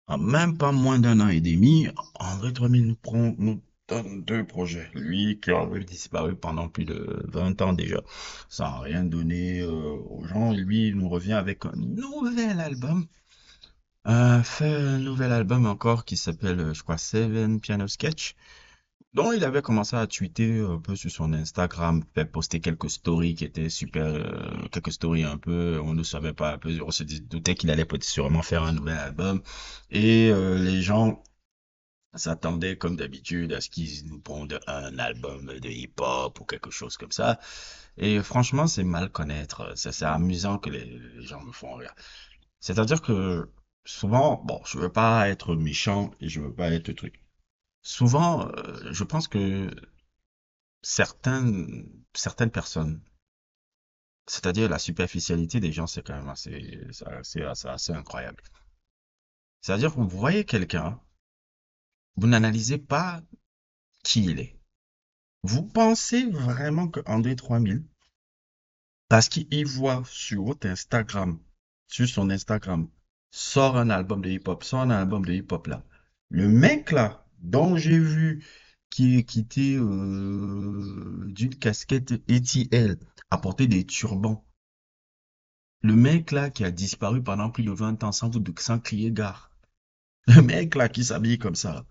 En même pas moins d'un an et demi, André 3000 nous donne deux projets. Lui qui avait disparu pendant plus de 20 ans déjà, sans rien donner aux gens. Et lui, il nous revient avec un nouvel album. Fait un nouvel album encore qui s'appelle, je crois, Seven Piano Sketch. Donc, il avait commencé à tweeter un peu sur son Instagram, fait poster quelques stories qui étaient super, quelques stories un peu, on ne savait pas un peu, on se doutait qu'il allait peut-être sûrement faire un nouvel album. Et les gens s'attendaient comme d'habitude à ce qu'ils nous pondent un album de hip-hop ou quelque chose comme ça. Et franchement, c'est mal connaître. C'est amusant que les gens me font rire. C'est-à-dire que souvent, bon, je veux pas être méchant et je veux pas être truc. Souvent, je pense que certaines personnes, c'est-à-dire la superficialité des gens, c'est quand même assez incroyable. C'est-à-dire que vous voyez quelqu'un, vous n'analysez pas qui il est. Vous pensez vraiment que André 3000, parce qu'il voit sur votre Instagram, sur son Instagram, sort un album de hip-hop, sort un album de hip-hop là. Le mec là, dont j'ai vu qui est quitté d'une casquette ATL, à porter des turbans. Le mec là qui a disparu pendant plus de 20 ans sans crier gare. Le mec là qui s'habille comme ça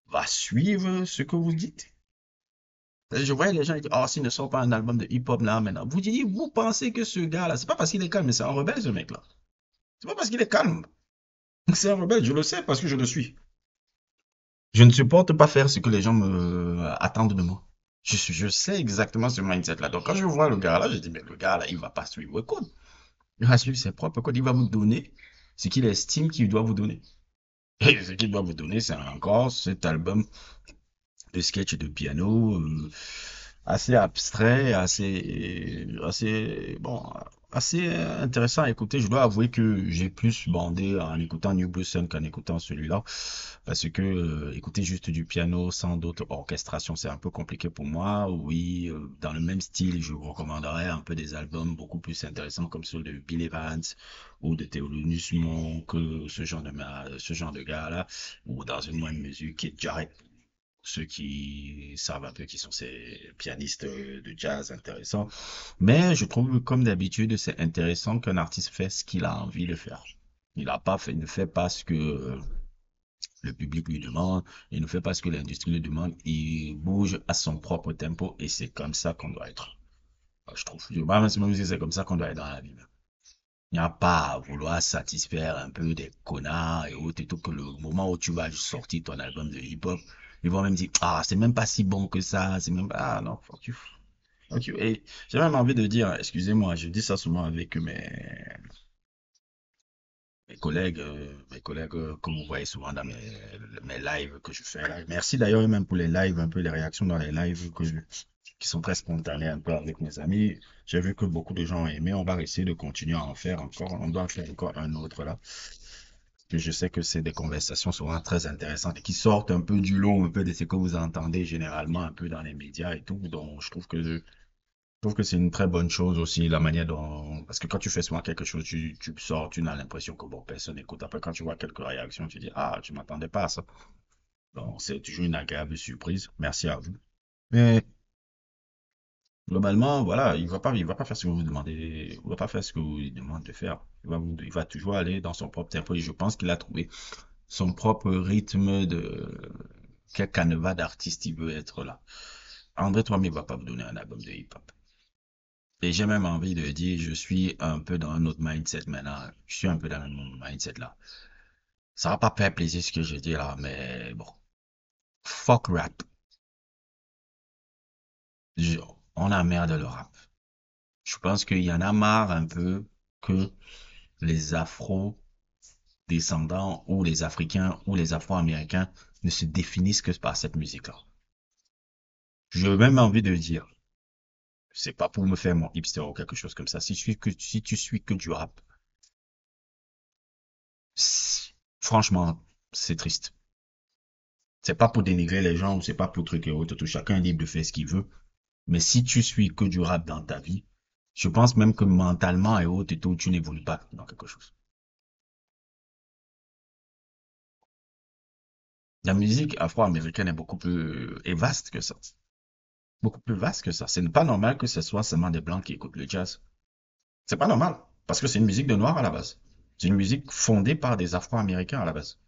va suivre ce que vous dites. Je voyais les gens dire, oh, s'il ne sort pas un album de hip-hop là maintenant. Vous dites, vous pensez que ce gars-là, c'est pas parce qu'il est calme, mais c'est un rebelle ce mec-là. C'est pas parce qu'il est calme. C'est un rebelle, je le sais parce que je le suis. Je ne supporte pas faire ce que les gens me attendent de moi. Je sais exactement ce mindset-là. Donc quand je vois le gars là, je dis, mais le gars là, il va pas suivre le code. Il va suivre ses propres codes. Il va vous donner ce qu'il estime qu'il doit vous donner. Et ce qu'il doit vous donner, c'est encore cet album de sketch de piano, assez abstrait, assez intéressant à écouter. Je dois avouer que j'ai plus bandé en écoutant New Blue Sun qu'en écoutant celui-là, parce que écouter juste du piano sans d'autres orchestrations, c'est un peu compliqué pour moi. Oui, dans le même style, je vous recommanderais un peu des albums beaucoup plus intéressants comme ceux de Bill Evans ou de Thelonious Monk, ce genre de gars-là, ou dans une moindre mesure, Kid Jarrett, ceux qui savent un peu qui sont ces pianistes de jazz intéressants. Mais je trouve que, comme d'habitude, c'est intéressant qu'un artiste fait ce qu'il a envie de faire. Il ne fait pas ce que le public lui demande, il ne fait pas ce que l'industrie lui demande, il bouge à son propre tempo et c'est comme ça qu'on doit être. Je trouve. C'est comme ça qu'on doit être dans la vie. Il n'y a pas à vouloir satisfaire un peu des connards et autres et tout, que le moment où tu vas sortir ton album de hip-hop, ils vont même dire, ah, c'est même pas si bon que ça, c'est même pas, ah non, fuck you. Et j'ai même envie de dire, excusez-moi, je dis ça souvent avec mes collègues que vous voyez souvent dans mes lives que je fais là. Merci d'ailleurs même pour les lives, un peu les réactions dans les lives qui sont très spontanées un peu avec mes amis. J'ai vu que beaucoup de gens ont aimé. On va essayer de continuer à en faire encore. On doit en faire encore un autre là. Que je sais que c'est des conversations souvent très intéressantes et qui sortent un peu du lot, un peu de ce que vous entendez généralement un peu dans les médias et tout. Donc, je trouve que c'est une très bonne chose aussi, la manière dont, parce que quand tu fais souvent quelque chose, tu sors, tu as l'impression que bon, personne n'écoute. Après, quand tu vois quelques réactions, tu dis, ah, tu m'attendais pas à ça. Donc, c'est toujours une agréable surprise. Merci à vous. Mais, globalement, voilà, il va pas faire ce que vous demandez, il va pas faire ce que vous lui demandez de faire. Il va toujours aller dans son propre tempo et je pense qu'il a trouvé son propre rythme de quel canevas d'artiste il veut être là. André 3000 va pas vous donner un album de hip-hop. Et j'ai même envie de dire, je suis un peu dans un autre mindset maintenant. Je suis un peu dans le mindset là. Ça va pas faire plaisir ce que je dis là, mais bon. Fuck rap. Je- on a marre de le rap. Je pense qu'il y en a marre un peu que les afro-descendants ou les Africains ou les Afro-Américains ne se définissent que par cette musique-là. J'ai même envie de dire, c'est pas pour me faire mon hipster ou quelque chose comme ça. Si tu suis que du rap, franchement, c'est triste. C'est pas pour dénigrer les gens ou c'est pas pour truc et autres. Tout chacun est libre de faire ce qu'il veut. Mais si tu suis que du rap dans ta vie, je pense même que mentalement et autres et tout, tu n'évolues pas dans quelque chose. La musique afro-américaine est beaucoup plus est vaste que ça. Beaucoup plus vaste que ça. Ce n'est pas normal que ce soit seulement des blancs qui écoutent le jazz. C'est pas normal. Parce que c'est une musique de noirs à la base. C'est une musique fondée par des afro-américains à la base.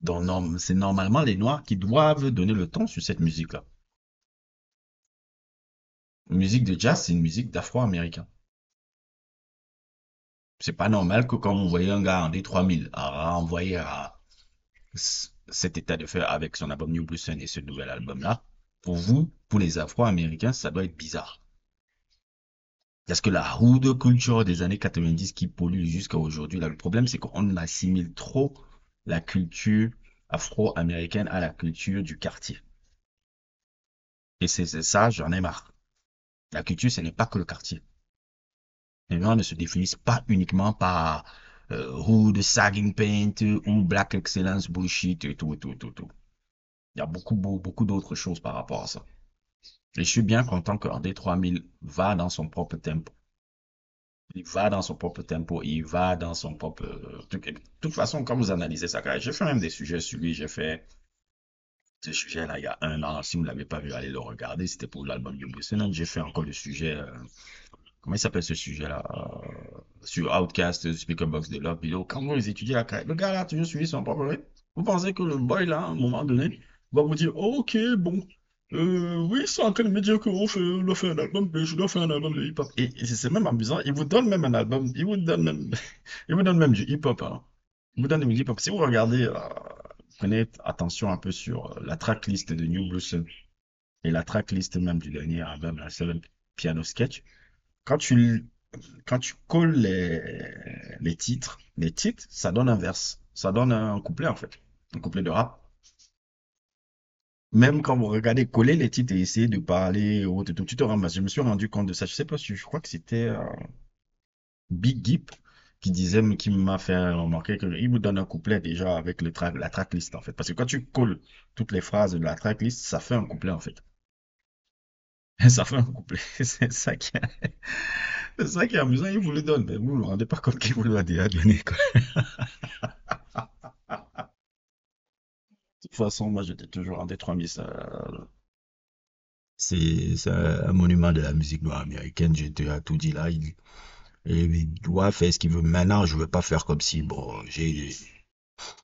Donc, c'est normalement les noirs qui doivent donner le ton sur cette musique-là. Une musique de jazz, c'est une musique d'afro-américain. C'est pas normal que quand vous voyez un gars en D3000 à envoyer à cet état de fait avec son album New Blue Sun et ce nouvel album-là, pour vous, pour les Afro-Américains, ça doit être bizarre. Parce que la rude culture des années 90 qui pollue jusqu'à aujourd'hui, là, le problème, c'est qu'on assimile trop la culture afro-américaine à la culture du quartier. Et c'est ça, j'en ai marre. La culture, ce n'est pas que le quartier. Les gens ne se définissent pas uniquement par rude sagging paint ou black excellence bullshit et tout, tout, tout, tout. Il y a beaucoup d'autres choses par rapport à ça. Et je suis bien content que RD 3000 va dans son propre tempo. Il va dans son propre tempo, il va dans son propre truc. Et de toute façon, quand vous analysez sa carrière, j'ai fait même des sujets sur lui. J'ai fait ce sujet-là il y a un an. Si vous ne l'avez pas vu, allez le regarder. C'était pour l'album You Sinon, j'ai fait encore le sujet. Comment il s'appelle ce sujet-là sur Outcast, Speakerbox de Love. Quand vous étudiez la carrière, le gars là a toujours suivi son propre rythme. Vous pensez que le boy là, à un moment donné, va vous dire, oh, ok, bon, oui, ils sont en train de me dire on doit faire un album, je dois faire un album de hip-hop. Et c'est même amusant, il vous donne même un album, il vous donne même, il vous donne même du hip-hop. Hein. Il vous donne du hip-hop. Si vous regardez, prenez attention un peu sur la tracklist de New Blue Sun et la tracklist même du dernier album, la Seven Piano Sketch. Quand tu, quand tu colles les titres, ça donne un verse. Ça donne un couplet, en fait. Un couplet de rap. Même quand vous regardez coller les titres et essayer de parler, ou autre, tu te rends, je me suis rendu compte de ça. Je sais pas si, je crois que c'était Big Gip qui disait, qui m'a fait remarquer qu'il vous donne un couplet déjà avec la tracklist, en fait. Parce que quand tu colles toutes les phrases de la tracklist, ça fait un couplet, en fait. Ça fait un couplet. C'est ça qui est amusant. Il vous le donne, mais vous ne vous rendez pas compte qu'il vous l'a déjà donné, quoi. De toute façon, moi, j'étais toujours en D3000. C'est un monument de la musique noire américaine. J'ai déjà tout dit là. Il doit faire ce qu'il veut. Maintenant, je ne veux pas faire comme si, bon,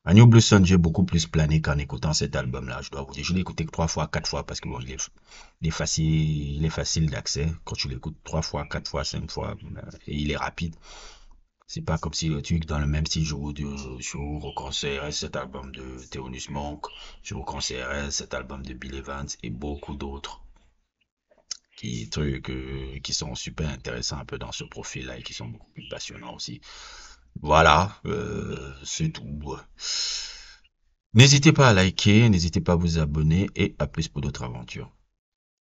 à New Blue Sun, j'ai beaucoup plus plané qu'en écoutant cet album-là. Je dois vous dire, je l'ai écouté que 3 fois, 4 fois parce que bon, il est facile d'accès. Quand tu l'écoutes 3 fois, 4 fois, 5 fois, et il est rapide. C'est pas comme si le truc dans le même style, je vous reconseillerais cet album de Thelonious Monk, je vous conseillerais cet album de Bill Evans et beaucoup d'autres qui sont super intéressants un peu dans ce profil-là et qui sont beaucoup plus passionnants aussi. Voilà, c'est tout. N'hésitez pas à liker, n'hésitez pas à vous abonner et à plus pour d'autres aventures.